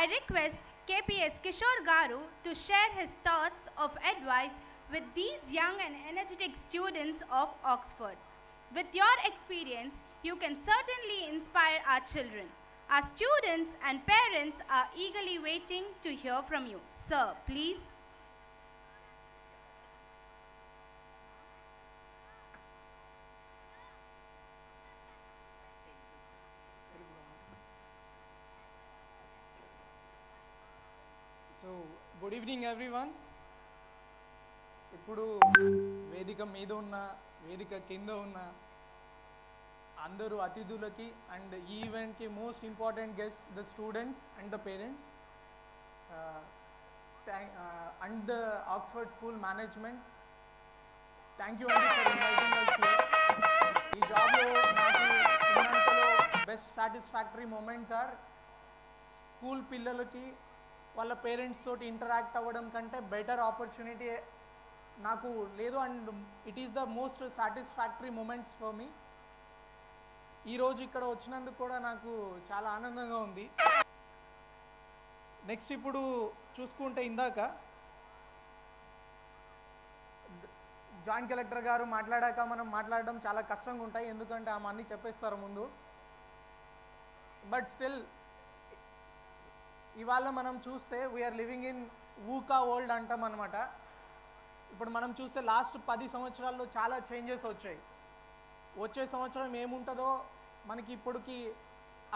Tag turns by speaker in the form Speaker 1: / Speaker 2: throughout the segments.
Speaker 1: I request KPS Kishore Garu to share his thoughts of advice with these young and energetic students of Oxford. With your experience, you can certainly inspire our children. Our students and parents are eagerly waiting to hear from you. Sir, please.
Speaker 2: So, good evening everyone. ఇప్పుడు వేదిక మీద ఉన్న వేదిక కింద ఉన్న అందరూ అతిథులకి and ఈ ఈవెంట్కి most important guest the students and the parents and the Oxford school management, thank you అండి ఫర్ ఇన్వైటింగ్ us here. ఈ జాబ్లో నాకు ఉన్నంతలో best satisfactory moments our school పిల్లలకి వాళ్ళ పేరెంట్స్ తోటి ఇంటరాక్ట్ అవ్వడం కంటే బెటర్ ఆపర్చునిటీ నాకు లేదు. And it is the most satisfactory moments for me. ఈరోజు ఇక్కడ వచ్చినందుకు కూడా నాకు చాలా ఆనందంగా ఉంది. నెక్స్ట్ ఇప్పుడు చూసుకుంటే ఇందాక జాయింట్ కలెక్టర్ గారు మాట్లాడాక మనం మాట్లాడడం చాలా కష్టంగా ఉంటాయి, ఎందుకంటే ఆమె అన్నీ చెప్పేస్తారు ముందు. బట్ స్టిల్ ఇవాళ మనం చూస్తే వీఆర్ లివింగ్ ఇన్ వూకా వరల్డ్ అంటాం అనమాట. ఇప్పుడు మనం చూస్తే లాస్ట్ 10 సంవత్సరాల్లో చాలా చేంజెస్ వచ్చాయి. వచ్చే సంవత్సరం ఏముంటుందో మనకి ఇప్పటికి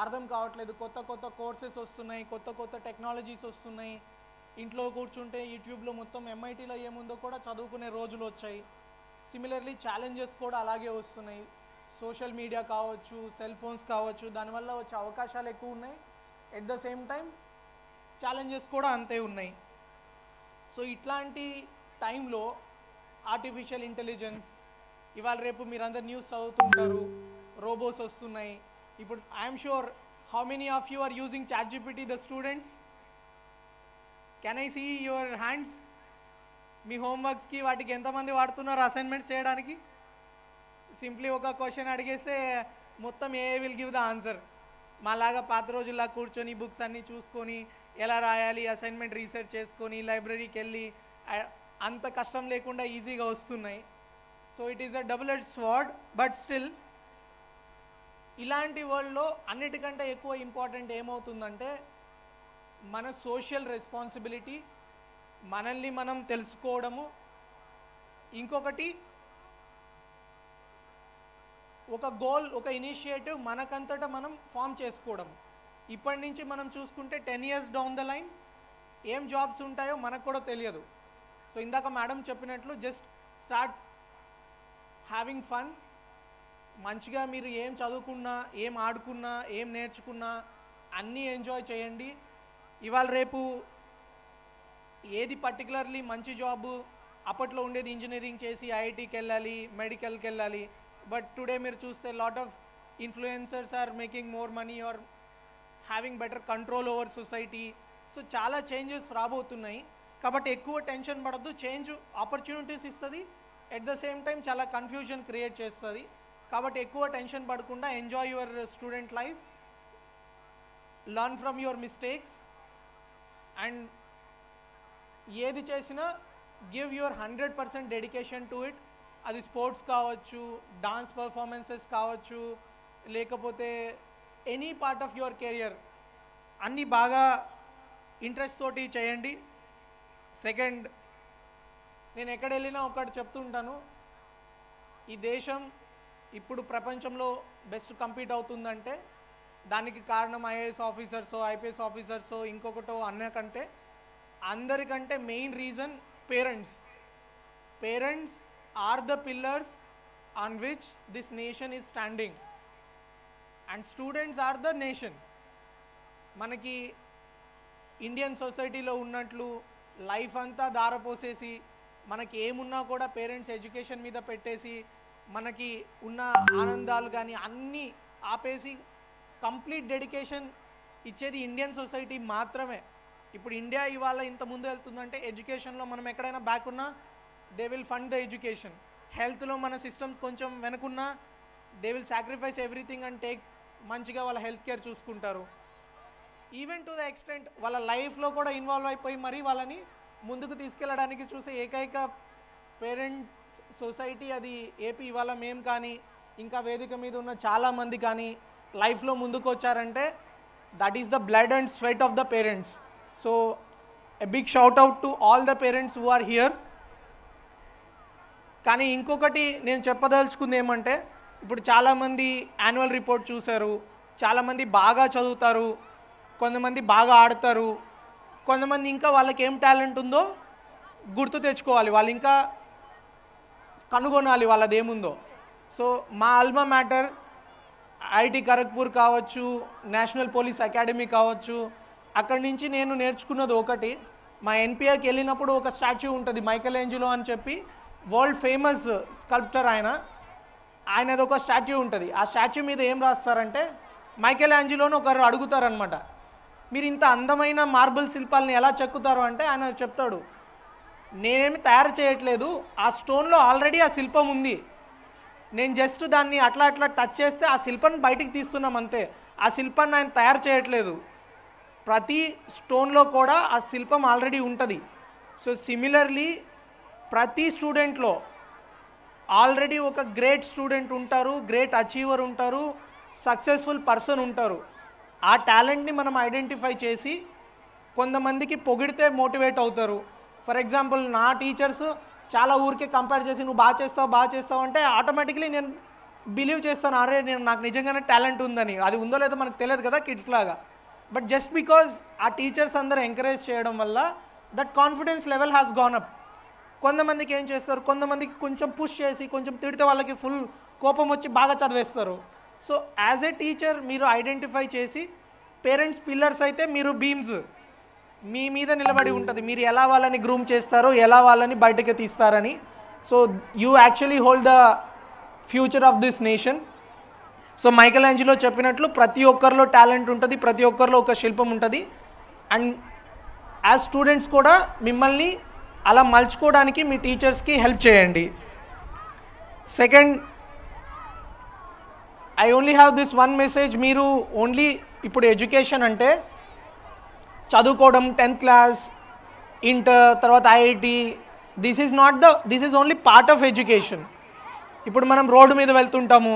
Speaker 2: అర్థం కావట్లేదు. కొత్త కొత్త కోర్సెస్ వస్తున్నాయి, కొత్త కొత్త టెక్నాలజీస్ వస్తున్నాయి. ఇంట్లో కూర్చుంటే యూట్యూబ్లో మొత్తం MITలో ఏముందో కూడా చదువుకునే రోజులు వచ్చాయి. సిమిలర్లీ ఛాలెంజెస్ కూడా అలాగే వస్తున్నాయి. సోషల్ మీడియా కావచ్చు, సెల్ ఫోన్స్ కావచ్చు, దానివల్ల వచ్చే అవకాశాలు ఎక్కువ ఉన్నాయి. At the same time challenges కూడా అంతే ఉన్నాయి. సో ఇట్లాంటి టైంలో ఆర్టిఫిషియల్ ఇంటెలిజెన్స్, ఇవాళ రేపు మీరందరు న్యూస్ చదువుతుంటారు, రోబోస్ వస్తున్నాయి. ఇప్పుడు I'm sure how many of you are using ChatGPT, the students? Can I see your hands? మీ హోంవర్క్స్కి వాటికి ఎంతమంది వాడుతున్నారు అసైన్మెంట్స్ చేయడానికి? సింప్లీ ఒక క్వశ్చన్ అడిగేస్తే మొత్తం ఏ విల్ గివ్ ద ఆన్సర్. మాలాగా పాత రోజుల్లో కూర్చొని బుక్స్ అన్నీ చూసుకొని ఎలా రాయాలి, అసైన్మెంట్ రీసెర్చ్ చేసుకొని లైబ్రరీకి వెళ్ళి అంత కష్టం లేకుండా ఈజీగా వస్తున్నాయి. So it is a double edged sword. But still ఇలాంటి వరల్డ్లో అన్నిటికంటే ఎక్కువ ఇంపార్టెంట్ ఏమవుతుందంటే మన సోషల్ రెస్పాన్సిబిలిటీ, మనల్ని మనం తెలుసుకోవడము. ఇంకొకటి ఒక గోల్, ఒక ఇనిషియేటివ్ మనకంతటా మనం ఫామ్ చేసుకోవడం. ఇప్పటి నుంచి మనం చూసుకుంటే 10 years డౌన్ ద లైన్ ఏం జాబ్స్ ఉంటాయో మనకు కూడా తెలియదు. సో ఇందాక మేడం చెప్పినట్లు జస్ట్ స్టార్ట్ హ్యావింగ్ ఫన్. మంచిగా మీరు ఏం చదువుకున్నా, ఏం ఆడుకున్నా, ఏం నేర్చుకున్నా అన్నీ ఎంజాయ్ చేయండి. ఇవాళ రేపు ఏది పర్టికులర్లీ మంచి జాబు, అప్పట్లో ఉండేది ఇంజనీరింగ్ చేసి ఐఐటీకి వెళ్ళాలి, మెడికల్కి వెళ్ళాలి. బట్ టుడే మీరు చూస్తే lot of influencers are making more money or having better control over society. So చాలా చేంజెస్ రాబోతున్నాయి. కాబట్టి ఎక్కువ టెన్షన్ పడద్దు. చేంజ్ ఆపర్చునిటీస్ ఇస్తుంది, ఎట్ ద సేమ్ టైం చాలా కన్ఫ్యూజన్ క్రియేట్ చేస్తుంది. కాబట్టి ఎక్కువ టెన్షన్ పడకుండా enjoy your student life, learn from your mistakes, and ఏది చేసినా give your 100% dedication to it. అది స్పోర్ట్స్ కావచ్చు, డాన్స్ పర్ఫార్మెన్సెస్ కావచ్చు, లేకపోతే any part of your career అన్నీ బాగా ఇంట్రెస్ట్ తోటి చేయండి. సెకండ్, నేను ఎక్కడ వెళ్ళినా ఒకటి చెప్తుంటాను, ఈ దేశం ఇప్పుడు ప్రపంచంలో బెస్ట్ కంపీట్ అవుతుందంటే దానికి కారణం ఐఏఎస్ ఆఫీసర్సో, ఐపీఎస్ ఆఫీసర్సో, ఇంకొకటో అన్నకంటే అందరికంటే main reason parents. Parents are the pillars on which this nation is standing, and students are the nation. మనకి ఇండియన్ సొసైటీలో ఉన్నట్లు లైఫ్ అంతా దారపోసేసి మనకి ఏమున్నా కూడా పేరెంట్స్ ఎడ్యుకేషన్ మీద పెట్టేసి మనకి ఉన్న ఆనందాలు కానీ అన్నీ ఆపేసి కంప్లీట్ డెడికేషన్ ఇచ్చేది ఇండియన్ సొసైటీ మాత్రమే. ఇప్పుడు ఇండియా ఇవాళ ఇంత ముందు వెళ్తుందంటే ఎడ్యుకేషన్లో మనం ఎక్కడైనా బ్యాక్ ఉన్నా they will fund the education. హెల్త్లో మన సిస్టమ్స్ కొంచెం వెనుకున్నా they will sacrifice everything and take మంచిగా వాళ్ళ హెల్త్ కేర్ చూసుకుంటారు. ఈవెన్ టు ద ఎక్స్టెంట్ వాళ్ళ లైఫ్లో కూడా ఇన్వాల్వ్ అయిపోయి మరీ వాళ్ళని ముందుకు తీసుకెళ్ళడానికి చూసే ఏకైక పేరెంట్స్ సొసైటీ అది ఏపీ. ఇవాళ మేము కానీ ఇంకా వేదిక మీద ఉన్న చాలామంది కానీ లైఫ్లో ముందుకు వచ్చారంటే that is the blood and sweat of the parents. So a big shout out to all the parents who are here. కానీ ఇంకొకటి నేను చెప్పదలుచుకుంది ఏమంటే, ఇప్పుడు చాలామంది యాన్యువల్ రిపోర్ట్ చూశారు, చాలామంది బాగా చదువుతారు, కొంతమంది బాగా ఆడతారు, కొంతమంది ఇంకా వాళ్ళకి ఏం టాలెంట్ ఉందో గుర్తు తెచ్చుకోవాలి, వాళ్ళు ఇంకా కనుగొనాలి వాళ్ళది ఏముందో. సో మా ఆల్మా మ్యాటర్ ఐఐటి ఖరగ్పూర్ కావచ్చు, నేషనల్ పోలీస్ అకాడమీ కావచ్చు, అక్కడి నుంచి నేను నేర్చుకున్నది ఒకటి. మా ఎన్పిఆర్కి వెళ్ళినప్పుడు ఒక స్టాచ్యూ ఉంటుంది మైకెల్ ఏంజిలో అని చెప్పి, వరల్డ్ ఫేమస్ స్కల్ప్టర్ ఆయనది ఒక స్టాచ్యూ ఉంటుంది. ఆ స్టాచ్యూ మీద ఏం రాస్తారంటే, మైకెల్ ఏంజిలోని ఒకరు అడుగుతారనమాట, మీరు ఇంత అందమైన మార్బుల్ శిల్పాలని ఎలా చెక్కుతారు అంటే ఆయన చెప్తాడు, నేనేమి తయారు చేయట్లేదు, ఆ స్టోన్లో ఆల్రెడీ ఆ శిల్పం ఉంది, నేను జస్ట్ దాన్ని అట్లా అట్లా టచ్ చేస్తే ఆ శిల్పాన్ని బయటికి తీస్తున్నాం అంతే, ఆ శిల్పాన్ని ఆయన తయారు చేయట్లేదు. ప్రతి స్టోన్లో కూడా ఆ శిల్పం ఆల్రెడీ ఉంటుంది. సో సిమిలర్లీ ప్రతి స్టూడెంట్లో ఆల్రెడీ ఒక గ్రేట్ స్టూడెంట్ ఉంటారు, గ్రేట్ అచీవర్ ఉంటారు, సక్సెస్ఫుల్ పర్సన్ ఉంటారు. ఆ టాలెంట్ని మనం ఐడెంటిఫై చేసి కొంతమందికి పొగిడితే మోటివేట్ అవుతారు. ఫర్ ఎగ్జాంపుల్ నా టీచర్స్ చాలా ఊరికే కంపేర్ చేసి నువ్వు బాగా చేస్తావు అంటే ఆటోమేటిక్లీ నేను బిలీవ్ చేస్తాను, అరే నాకు నిజంగానే టాలెంట్ ఉందని. అది ఉందో లేదో మనకు తెలియదు కదా కిడ్స్ లాగా. బట్ జస్ట్ బికాజ్ ఆ టీచర్స్ అందరూ ఎంకరేజ్ చేయడం వల్ల that confidence level has gone up. కొంతమందికి ఏం చేస్తారు, కొంతమందికి కొంచెం పుష్ చేసి కొంచెం తిడితే వాళ్ళకి ఫుల్ కోపం వచ్చి బాగా చదివేస్తారు. సో యాజ్ ఏ టీచర్ మీరు ఐడెంటిఫై చేసి, పేరెంట్స్ పిల్లర్స్ అయితే మీరు బీమ్స్, మీ మీద నిలబడి ఉంటుంది, మీరు ఎలా వాళ్ళని గ్రూమ్ చేస్తారో, ఎలా వాళ్ళని బయటకి తీస్తారని. So you actually hold the future of this nation. So Michelangelo చెప్పినట్లు ప్రతి ఒక్కరిలో టాలెంట్ ఉంటుంది, ప్రతి ఒక్కరిలో ఒక శిల్పం ఉంటుంది. అండ్ యాజ్ స్టూడెంట్స్ కూడా మిమ్మల్ని అలా మలుచుకోవడానికి మీ టీచర్స్కి హెల్ప్ చేయండి. Second, I only have this one message. మీరు ఓన్లీ ఇప్పుడు ఎడ్యుకేషన్ అంటే చదువుకోవడం, 10th క్లాస్, ఇంటర్, తర్వాత IIT, this is only part of education. ఇప్పుడు మనం రోడ్డు మీద వెళ్తుంటాము,